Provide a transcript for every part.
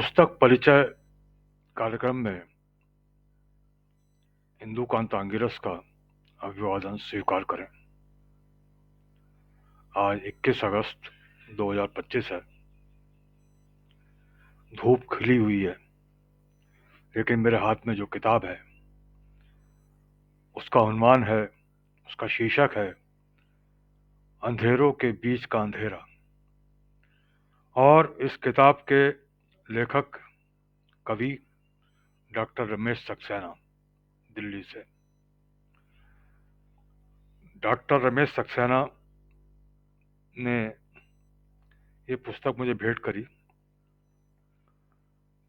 पुस्तक परिचय कार्यक्रम में इंदुकांत आंगिरस का अभिवादन स्वीकार करें। आज 21 अगस्त 2025 है। धूप खिली हुई है, लेकिन मेरे हाथ में जो किताब है उसका उन्वान है, उसका शीर्षक है अंधेरों के बीच का अंधेरा। और इस किताब के लेखक कवि डॉक्टर रमेश सक्सेना, दिल्ली से। डॉक्टर रमेश सक्सेना ने ये पुस्तक मुझे भेंट करी।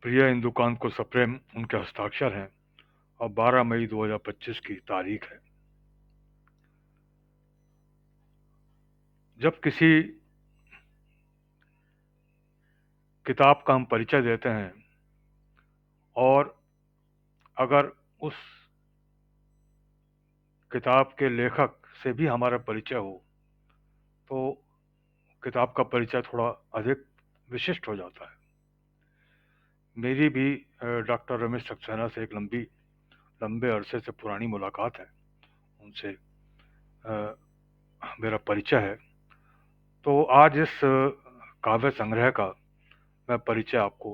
प्रिय इंदुकांत को सप्रेम उनके हस्ताक्षर हैं और 12 मई 2025 की तारीख है। जब किसी किताब का हम परिचय देते हैं और अगर उस किताब के लेखक से भी हमारा परिचय हो तो किताब का परिचय थोड़ा अधिक विशिष्ट हो जाता है। मेरी भी डॉक्टर रमेश सक्सेना से एक लंबे अरसे से पुरानी मुलाकात है। उनसे मेरा परिचय है। तो आज इस काव्य संग्रह का मैं परिचय आपको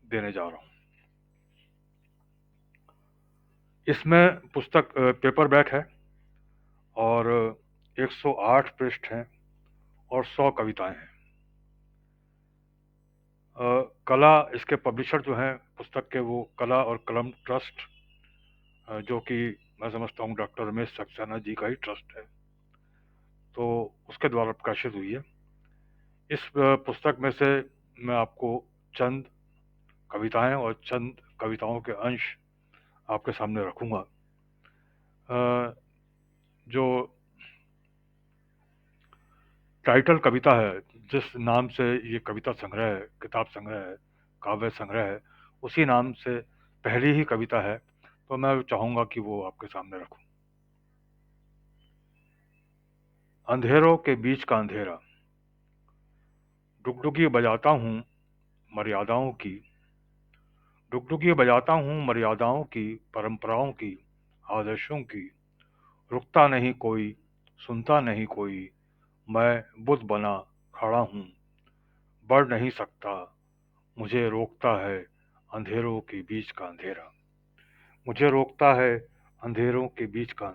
देने जा रहा हूँ। इसमें पुस्तक पेपरबैक है और 108 पृष्ठ हैं और 100 कविताएं हैं। कला, इसके पब्लिशर जो हैं पुस्तक के, वो कला और कलम ट्रस्ट, जो कि मैं समझता हूँ डॉक्टर रमेश सक्सेना जी का ही ट्रस्ट है, तो उसके द्वारा प्रकाशित हुई है। इस पुस्तक में से मैं आपको चंद कविताएं और चंद कविताओं के अंश आपके सामने रखूंगा। जो टाइटल कविता है, जिस नाम से ये कविता संग्रह है, किताब संग्रह है, काव्य संग्रह है, उसी नाम से पहली ही कविता है, तो मैं चाहूंगा कि वो आपके सामने रखूं। अंधेरों के बीच का अंधेरा। डुगडुगी बजाता हूँ मर्यादाओं की, डुगडुगी बजाता हूँ मर्यादाओं की, परंपराओं की, आदर्शों की। रुकता नहीं कोई, सुनता नहीं कोई, मैं बुद्ध बना खड़ा हूँ। बढ़ नहीं सकता, मुझे रोकता है अंधेरों के बीच का अंधेरा। मुझे रोकता है अंधेरों के बीच का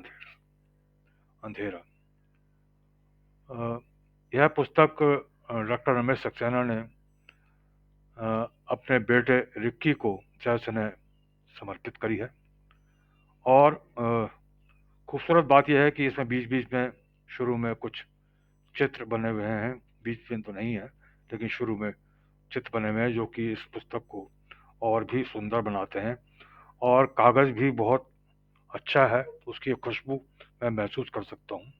अंधेरा। यह पुस्तक डॉक्टर रमेश सक्सेना ने अपने बेटे रिक्की को सस्नेह समर्पित करी है। और खूबसूरत बात यह है कि इसमें बीच बीच में, शुरू में कुछ चित्र बने हुए हैं। बीच में तो नहीं है, लेकिन शुरू में चित्र बने हुए हैं जो कि इस पुस्तक को और भी सुंदर बनाते हैं। और कागज भी बहुत अच्छा है, उसकी खुशबू मैं महसूस कर सकता हूँ।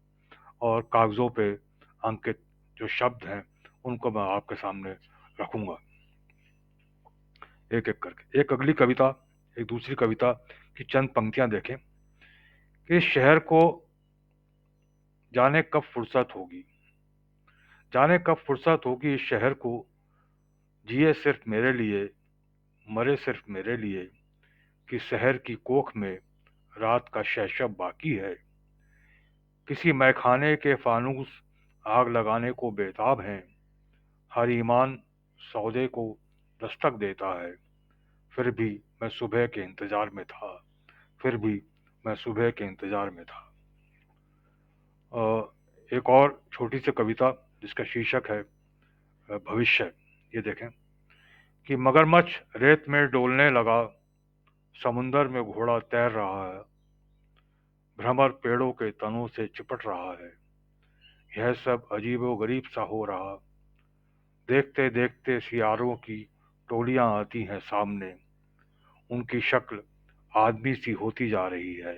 और कागजों पे अंकित जो शब्द हैं उनको मैं आपके सामने रखूंगा एक एक करके। एक अगली कविता, एक दूसरी कविता की चंद पंक्तियां देखें कि इस शहर को जाने कब फुर्सत होगी, जाने कब फुर्सत होगी इस शहर को, जिए सिर्फ मेरे लिए, मरे सिर्फ मेरे लिए, कि शहर की कोख में रात का शैशव बाकी है। किसी मैखाने के फानूस आग लगाने को बेताब हैं, हर ईमान सौदे को दस्तक देता है। फिर भी मैं सुबह के इंतजार में था, फिर भी मैं सुबह के इंतजार में था। एक और छोटी सी कविता जिसका शीर्षक है भविष्य। ये देखें कि मगरमच्छ रेत में डोलने लगा, समुंदर में घोड़ा तैर रहा है, भ्रमर पेड़ों के तनों से चिपट रहा है। यह सब अजीबोगरीब सा हो रहा। देखते देखते सियारों की टोलियां आती हैं सामने, उनकी शक्ल आदमी सी होती जा रही है।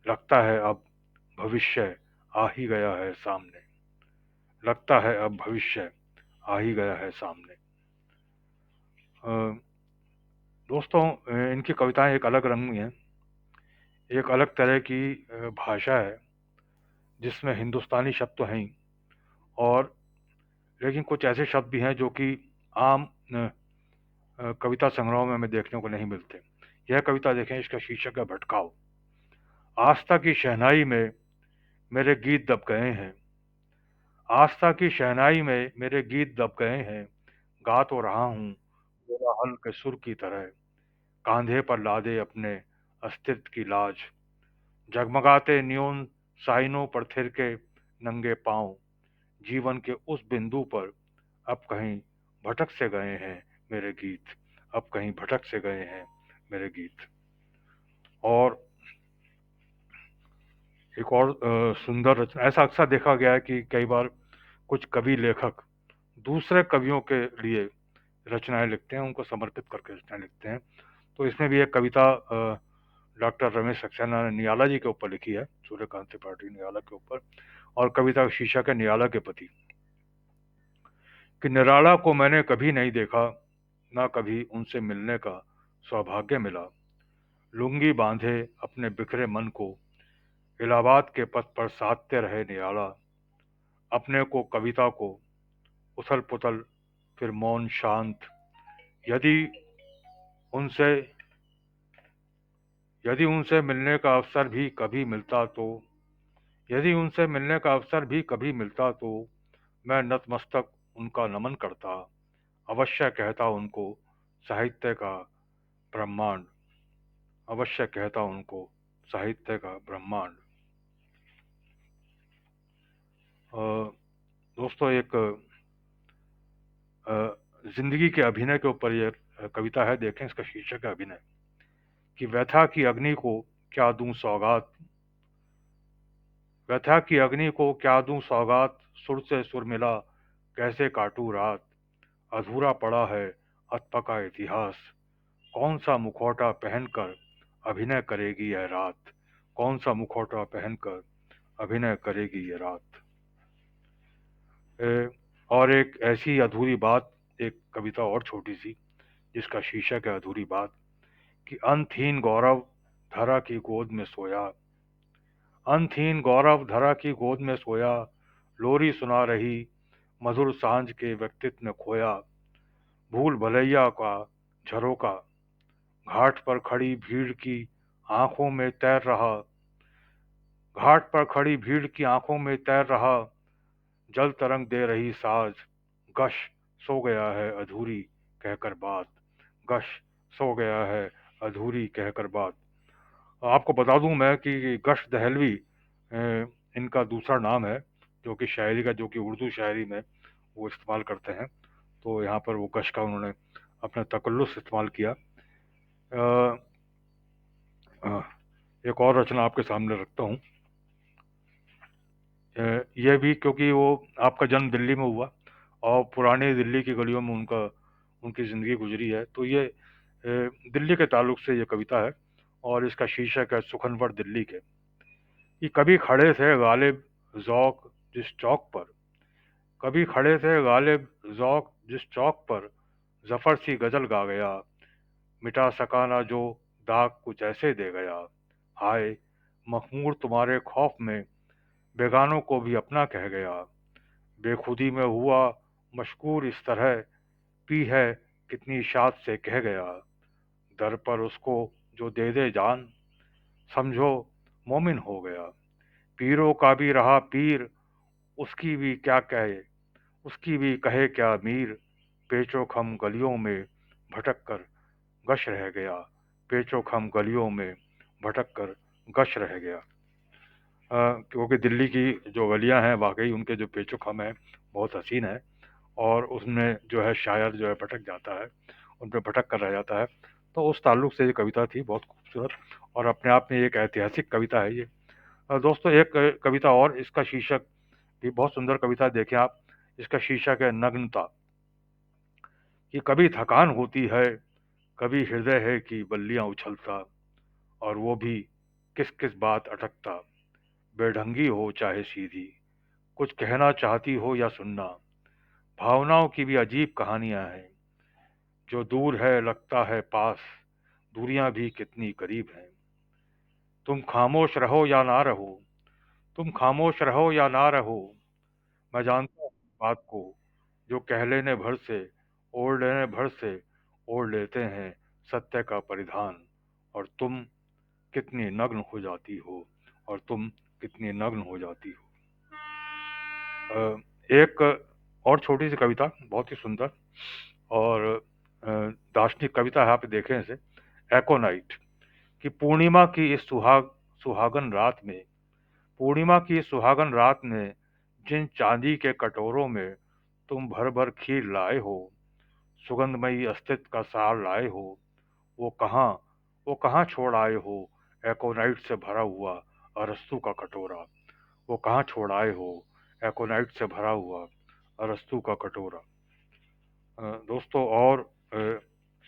लगता है अब भविष्य आ ही गया है सामने, लगता है अब भविष्य आ ही गया है सामने। दोस्तों, इनकी कविताएं एक अलग रंग में हैं, एक अलग तरह की भाषा है जिसमें हिंदुस्तानी शब्द तो हैं ही, और लेकिन कुछ ऐसे शब्द भी हैं जो कि आम कविता संग्रहों में हमें देखने को नहीं मिलते। यह कविता देखें, इसका शीर्षक है भटकाव। आस्था की शहनाई में मेरे गीत दब गए हैं। आस्था की शहनाई में मेरे गीत दब गए हैं। गा तो रहा हूँ कोलाहल के सुर की तरह, कांधे पर लादे अपने अस्तित्व की लाज। जगमगाते नियोन साइनों पर थिरके नंगे पांव, जीवन के उस बिंदु पर अब कहीं भटक से गए हैं मेरे गीत। अब कहीं भटक से गए हैं मेरे गीत। और एक और सुंदर रचना, ऐसा अक्सर देखा गया है कि कई बार कुछ कवि लेखक दूसरे कवियों के लिए रचनाएं लिखते हैं, उनको समर्पित करके रचनाएं लिखते हैं। तो इसमें भी एक कविता डॉक्टर रमेश सक्सेना ने नियाला जी के ऊपर लिखी है, सूर्यकांत त्रिपाठी नियाला के ऊपर। और कविता का शीर्षक है नियाला के पति। कि निराला को मैंने कभी नहीं देखा, ना कभी उनसे मिलने का सौभाग्य मिला। लुंगी बांधे अपने बिखरे मन को इलाहाबाद के पथ पर साधते रहे निराला। अपने को कविता को उथल पुथल फिर मौन शांत। यदि उनसे यदि उनसे मिलने का अवसर भी कभी मिलता तो यदि उनसे मिलने का अवसर भी कभी मिलता तो मैं नतमस्तक उनका नमन करता। अवश्य कहता उनको साहित्य का ब्रह्मांड। अवश्य कहता उनको साहित्य का ब्रह्मांड। दोस्तों, एक जिंदगी के अभिनय के ऊपर यह कविता है, देखें, इसका शीर्षक है अभिनय। कि व्यथा की अग्नि को क्या दूं सौगात। व्यथा की अग्नि को क्या दूं सौगात। सुर से सुर मिला कैसे काटूं रात। अधूरा पड़ा है अधपका इतिहास। कौन सा मुखौटा पहनकर अभिनय करेगी यह रात। कौन सा मुखौटा पहनकर अभिनय करेगी यह रात। और एक ऐसी अधूरी बात, एक कविता और छोटी सी, जिसका शीर्षक है अधूरी बात। कि अंतहीन गौरव धरा की गोद में सोया। अंतहीन गौरव धरा की गोद में सोया। लोरी सुना रही मधुर सांझ के व्यक्तित्व में खोया। भूल भलैया का झरोका घाट पर खड़ी भीड़ की आंखों में तैर रहा। घाट पर खड़ी भीड़ की आंखों में तैर रहा। जल तरंग दे रही साज। गश सो गया है अधूरी कहकर बात। गश सो गया है अधूरी कहकर बात। आपको बता दूं मैं कि गश दहलवी इनका दूसरा नाम है, जो कि शायरी का, जो कि उर्दू शायरी में वो इस्तेमाल करते हैं। तो यहाँ पर वो गश का उन्होंने अपना तकल्लुफ़ इस्तेमाल किया। अ, अ, एक और रचना आपके सामने रखता हूँ। यह भी क्योंकि वो आपका जन्म दिल्ली में हुआ और पुरानी दिल्ली की गलियों में उनकी ज़िंदगी गुजरी है, तो ये दिल्ली के ताल्लुक से ये कविता है। और इसका शीर्षक है सुखनवर दिल्ली के। कि कभी खड़े थे गालिब ज़ौक़ जिस चौक पर। कभी खड़े थे गालिब ज़ौक़ जिस चौक पर। ज़फ़र सी गज़ल गा गया मिटा सका ना जो दाग कुछ ऐसे दे गया। हाय मखमूर तुम्हारे खौफ में बेगानों को भी अपना कह गया। बेखुदी में हुआ मशकूर इस तरह पी है कितनी शाद से कह गया। दर पर उसको जो दे दे जान समझो मोमिन हो गया। पीरों का भी रहा पीर उसकी भी क्या कहे उसकी भी कहे क्या मीर। पेचो खम गलियों में भटक कर गश रह गया। पेचो खम गलियों में भटक कर गश रह गया। क्योंकि दिल्ली की जो गलियां हैं वाकई उनके जो पेचो खम है बहुत हसीन है। और उसमें जो है शायर जो है भटक जाता है, उन पर भटक कर रह जाता है। तो उस ताल्लुक से ये कविता थी बहुत खूबसूरत, और अपने आप में एक ऐतिहासिक कविता है ये। दोस्तों, एक कविता और, इसका शीर्षक भी बहुत सुंदर कविता, देखें आप। इसका शीर्षक है नग्नता। कि कभी थकान होती है कभी हृदय है कि बल्लियां उछलता। और वो भी किस किस बात अटकता। बेढंगी हो चाहे सीधी कुछ कहना चाहती हो या सुनना। भावनाओं की भी अजीब कहानियां हैं। जो दूर है लगता है पास, दूरियां भी कितनी करीब हैं। तुम खामोश रहो या ना रहो तुम खामोश रहो या ना रहो। मैं जानता हूँ इस बात को जो कह लेने भर से ओढ़ लेने भर से ओढ़ लेते हैं सत्य का परिधान, और तुम कितनी नग्न हो जाती हो, और तुम कितनी नग्न हो जाती हो। एक और छोटी सी कविता, बहुत ही सुंदर और दार्शनिक कविता है, आप देखें इसे। एकोनाइट कि पूर्णिमा की इस सुहागन रात में, पूर्णिमा की इस सुहागन रात में, जिन चांदी के कटोरों में तुम भर भर खीर लाए हो, सुगंधमयी अस्तित्व का सार लाए हो, वो कहाँ वो कहाँ छोड़ आए हो एकोनाइट से भरा हुआ अरस्तू का कटोरा। वो कहाँ छोड़ आए हो एकोनाइट से भरा हुआ अरस्तू का कटोरा। दोस्तों, और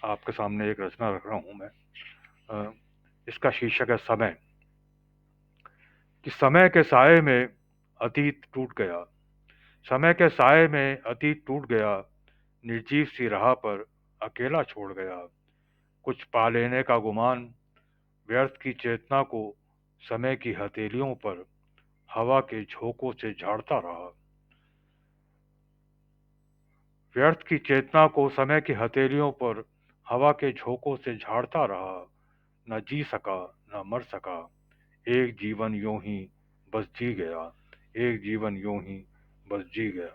आपके सामने एक रचना रख रहा हूं मैं। इसका शीर्षक है समय। कि समय के साए में अतीत टूट गया, समय के साए में अतीत टूट गया, निर्जीव सी राह पर अकेला छोड़ गया। कुछ पा लेने का गुमान, व्यर्थ की चेतना को समय की हथेलियों पर हवा के झोंकों से झाड़ता रहा। व्यर्थ की चेतना को समय की हथेलियों पर हवा के झोंकों से झाड़ता रहा। न जी सका, न मर सका, एक जीवन यूं ही बस जी गया, एक जीवन यूं ही बस जी गया।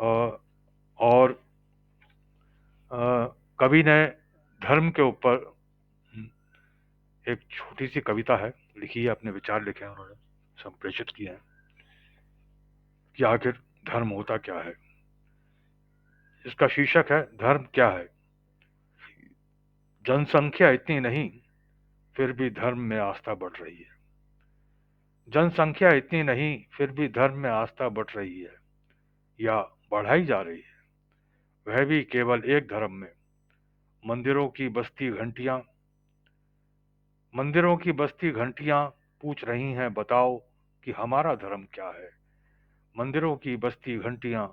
अ, और कवि ने धर्म के ऊपर एक छोटी सी कविता है लिखी है, अपने विचार लिखे हैं उन्होंने, संप्रेषित किए हैं कि आखिर धर्म होता क्या है। इसका शीर्षक है धर्म क्या है। जनसंख्या इतनी नहीं, फिर भी धर्म में आस्था बढ़ रही है। जनसंख्या इतनी नहीं, फिर भी धर्म में आस्था बढ़ रही है, या बढ़ाई जा रही है, वह भी केवल एक धर्म में। मंदिरों की बस्ती घंटियां, मंदिरों की बस्ती घंटियां पूछ रही हैं, बताओ कि हमारा धर्म क्या है। मंदिरों की बस्ती घंटियां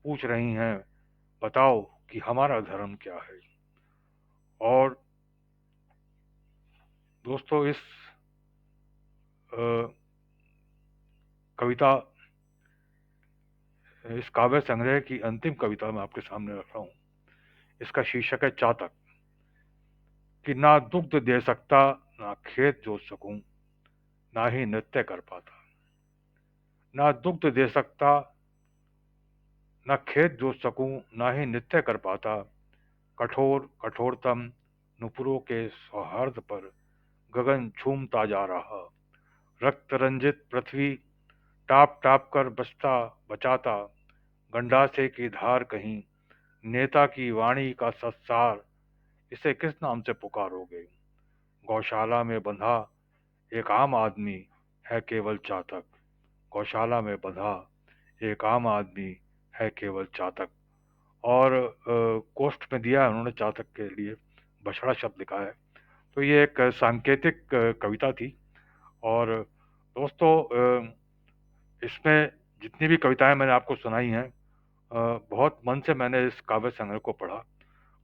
पूछ रही हैं, बताओ कि हमारा धर्म क्या है। और दोस्तों, इस कविता, इस काव्य संग्रह की अंतिम कविता मैं आपके सामने रख रहा हूं। इसका शीर्षक है चातक। कि ना दुग्ध दे सकता, ना खेत जोत सकूं, ना ही नृत्य कर पाता। ना दुग्ध दे सकता, ना खेत जोत सकूं, ना ही नृत्य कर पाता। कठोर कठोरतम नुपुरों के सौहार्द पर गगन झूमता जा रहा। रक्त रंजित पृथ्वी टाप टाप कर बचता बचाता। गंडासे की धार कहीं, नेता की वाणी का सत्सार, इसे किस नाम से पुकारोगे। गौशाला में बंधा एक आम आदमी है केवल चातक। गौशाला में बंधा एक आम आदमी है केवल चातक। और कोष्ठ में दिया है उन्होंने चातक के लिए बछड़ा शब्द लिखा है। तो ये एक सांकेतिक कविता थी। और दोस्तों, इसमें जितनी भी कविताएं मैंने आपको सुनाई हैं, बहुत मन से मैंने इस काव्य संग्रह को पढ़ा,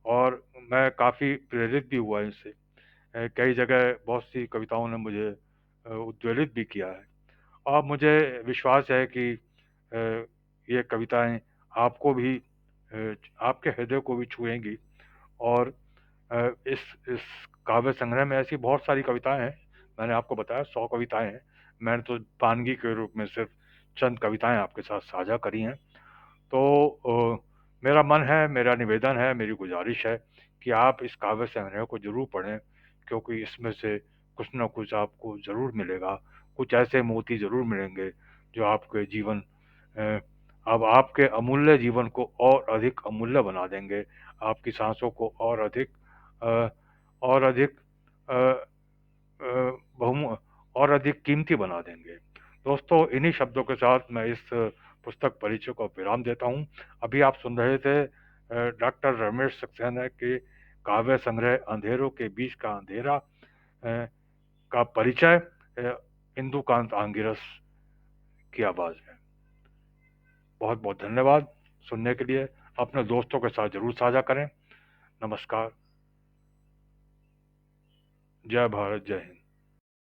और मैं काफ़ी प्रेरित भी हुआ इनसे। कई जगह बहुत सी कविताओं ने मुझे उद्वेलित भी किया है, और मुझे विश्वास है कि ये कविताएं आपको भी, आपके हृदय को भी छुएंगी। और इस काव्य संग्रह में ऐसी बहुत सारी कविताएं हैं। मैंने आपको बताया 100 कविताएं हैं। मैंने तो पानगी के रूप में सिर्फ चंद कविताएं आपके साथ साझा करी हैं। तो मेरा मन है, मेरा निवेदन है, मेरी गुजारिश है कि आप इस काव्य संग्रह को जरूर पढ़ें, क्योंकि इसमें से कुछ न कुछ आपको जरूर मिलेगा। कुछ ऐसे मोती जरूर मिलेंगे जो आपके जीवन, अ, अब आपके अमूल्य जीवन को और अधिक अमूल्य बना देंगे। आपकी सांसों को और अधिक अ, और अधिक अ, बहुमूल्य और अधिक कीमती बना देंगे। दोस्तों, इन्हीं शब्दों के साथ मैं इस पुस्तक परिचय को विराम देता हूं। अभी आप सुन रहे थे डॉक्टर रमेश सक्सेना के काव्य संग्रह अंधेरों के बीच का अंधेरा का परिचय इंदुकांत आंगिरस की आवाज में। बहुत बहुत धन्यवाद सुनने के लिए। अपने दोस्तों के साथ जरूर साझा करें। नमस्कार। जय भारत, जय हिंद।